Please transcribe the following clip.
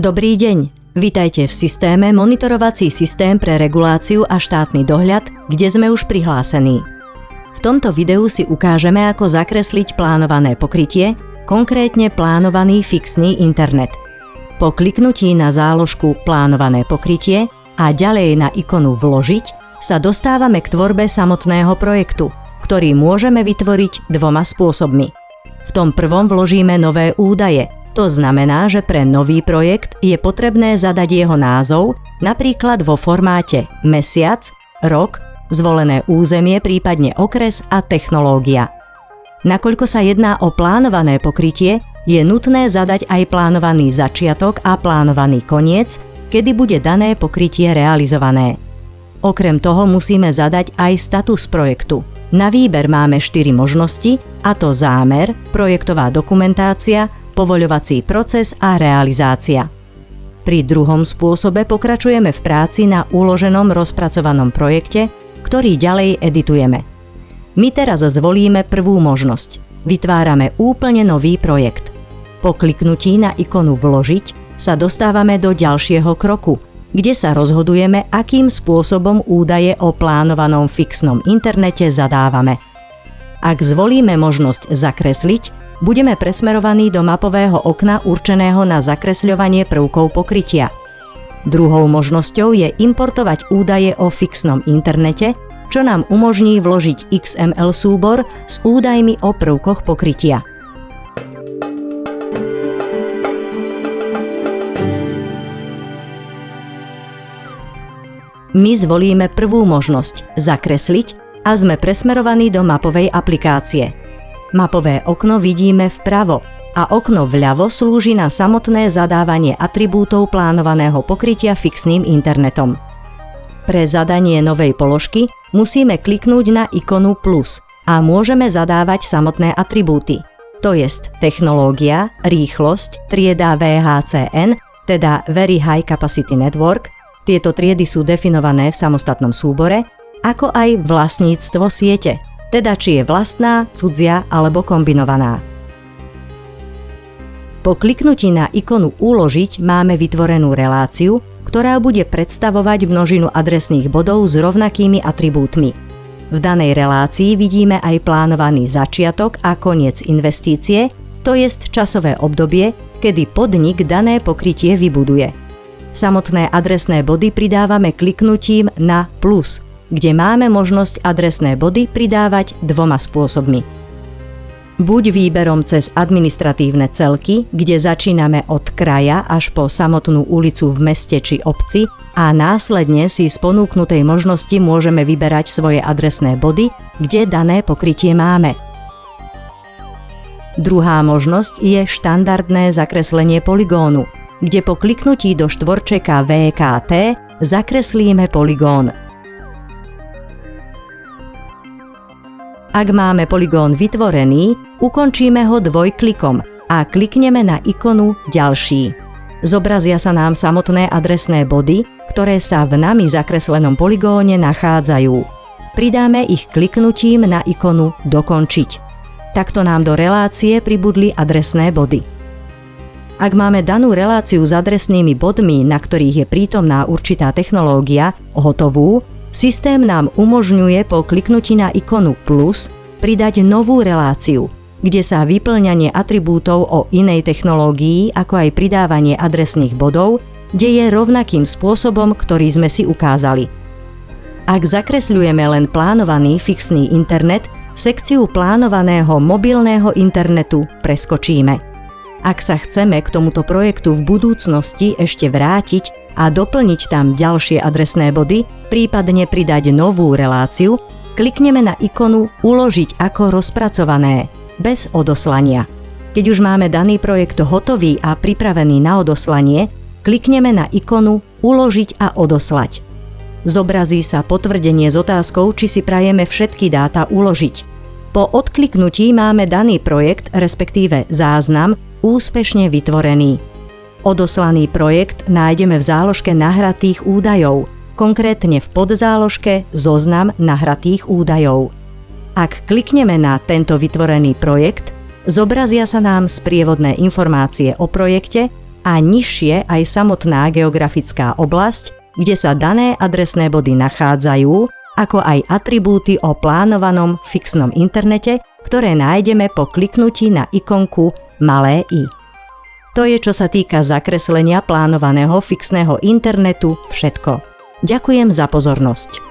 Dobrý deň, vitajte v systéme Monitorovací systém pre reguláciu a štátny dohľad, kde sme už prihlásení. V tomto videu si ukážeme, ako zakresliť plánované pokrytie, konkrétne plánovaný fixný internet. Po kliknutí na záložku Plánované pokrytie a ďalej na ikonu Vložiť sa dostávame k tvorbe samotného projektu, ktorý môžeme vytvoriť dvoma spôsobmi. V tom prvom vložíme nové údaje. To znamená, že pre nový projekt je potrebné zadať jeho názov, napríklad vo formáte mesiac, rok, zvolené územie, prípadne okres a technológia. Nakoľko sa jedná o plánované pokrytie, je nutné zadať aj plánovaný začiatok a plánovaný koniec, kedy bude dané pokrytie realizované. Okrem toho musíme zadať aj status projektu. Na výber máme 4 možnosti, a to zámer, projektová dokumentácia, povoľovací proces a realizácia. Pri druhom spôsobe pokračujeme v práci na uloženom rozpracovanom projekte, ktorý ďalej editujeme. My teraz zvolíme prvú možnosť. Vytvárame úplne nový projekt. Po kliknutí na ikonu Vložiť sa dostávame do ďalšieho kroku, kde sa rozhodujeme, akým spôsobom údaje o plánovanom fixnom internete zadávame. Ak zvolíme možnosť Zakresliť, budeme presmerovaní do mapového okna určeného na zakresľovanie prvkov pokrytia. Druhou možnosťou je importovať údaje o fixnom internete, čo nám umožní vložiť XML súbor s údajmi o prvkoch pokrytia. My zvolíme prvú možnosť Zakresliť a sme presmerovaní do mapovej aplikácie. Mapové okno vidíme vpravo a okno vľavo slúži na samotné zadávanie atribútov plánovaného pokrytia fixným internetom. Pre zadanie novej položky musíme kliknúť na ikonu plus a môžeme zadávať samotné atribúty, to jest technológia, rýchlosť, trieda VHCN, teda Very High Capacity Network, tieto triedy sú definované v samostatnom súbore, ako aj vlastníctvo siete, teda či je vlastná, cudzia alebo kombinovaná. Po kliknutí na ikonu Uložiť máme vytvorenú reláciu, ktorá bude predstavovať množinu adresných bodov s rovnakými atribútmi. V danej relácii vidíme aj plánovaný začiatok a koniec investície, to jest časové obdobie, kedy podnik dané pokrytie vybuduje. Samotné adresné body pridávame kliknutím na plus, kde máme možnosť adresné body pridávať dvoma spôsobmi. Buď výberom cez administratívne celky, kde začíname od kraja až po samotnú ulicu v meste či obci a následne si z ponúknutej možnosti môžeme vyberať svoje adresné body, kde dané pokrytie máme. Druhá možnosť je štandardné zakreslenie poligónu, kde po kliknutí do štvorčeka VKT zakreslíme poligón. Ak máme poligón vytvorený, ukončíme ho dvojklikom a klikneme na ikonu Ďalší. Zobrazia sa nám samotné adresné body, ktoré sa v nami zakreslenom poligóne nachádzajú. Pridáme ich kliknutím na ikonu Dokončiť. Takto nám do relácie pribudli adresné body. Ak máme danú reláciu s adresnými bodmi, na ktorých je prítomná určitá technológia, hotovú, systém nám umožňuje po kliknutí na ikonu plus pridať novú reláciu, kde sa vyplňanie atribútov o inej technológii, ako aj pridávanie adresných bodov, deje rovnakým spôsobom, ktorý sme si ukázali. Ak zakresľujeme len plánovaný fixný internet, sekciu plánovaného mobilného internetu preskočíme. Ak sa chceme k tomuto projektu v budúcnosti ešte vrátiť a doplniť tam ďalšie adresné body, prípadne pridať novú reláciu, klikneme na ikonu Uložiť ako rozpracované, bez odoslania. Keď už máme daný projekt hotový a pripravený na odoslanie, klikneme na ikonu Uložiť a odoslať. Zobrazí sa potvrdenie s otázkou, či si prajeme všetky dáta uložiť. Po odkliknutí máme daný projekt, respektíve záznam, úspešne vytvorený. Odoslaný projekt nájdeme v záložke nahratých údajov, konkrétne v podzáložke Zoznam nahratých údajov. Ak klikneme na tento vytvorený projekt, zobrazia sa nám sprievodné informácie o projekte, a nižšie aj samotná geografická oblasť, kde sa dané adresné body nachádzajú, ako aj atribúty o plánovanom fixnom internete, ktoré nájdeme po kliknutí na ikonku malé i. To je, čo sa týka zakreslenia plánovaného fixného internetu, všetko. Ďakujem za pozornosť.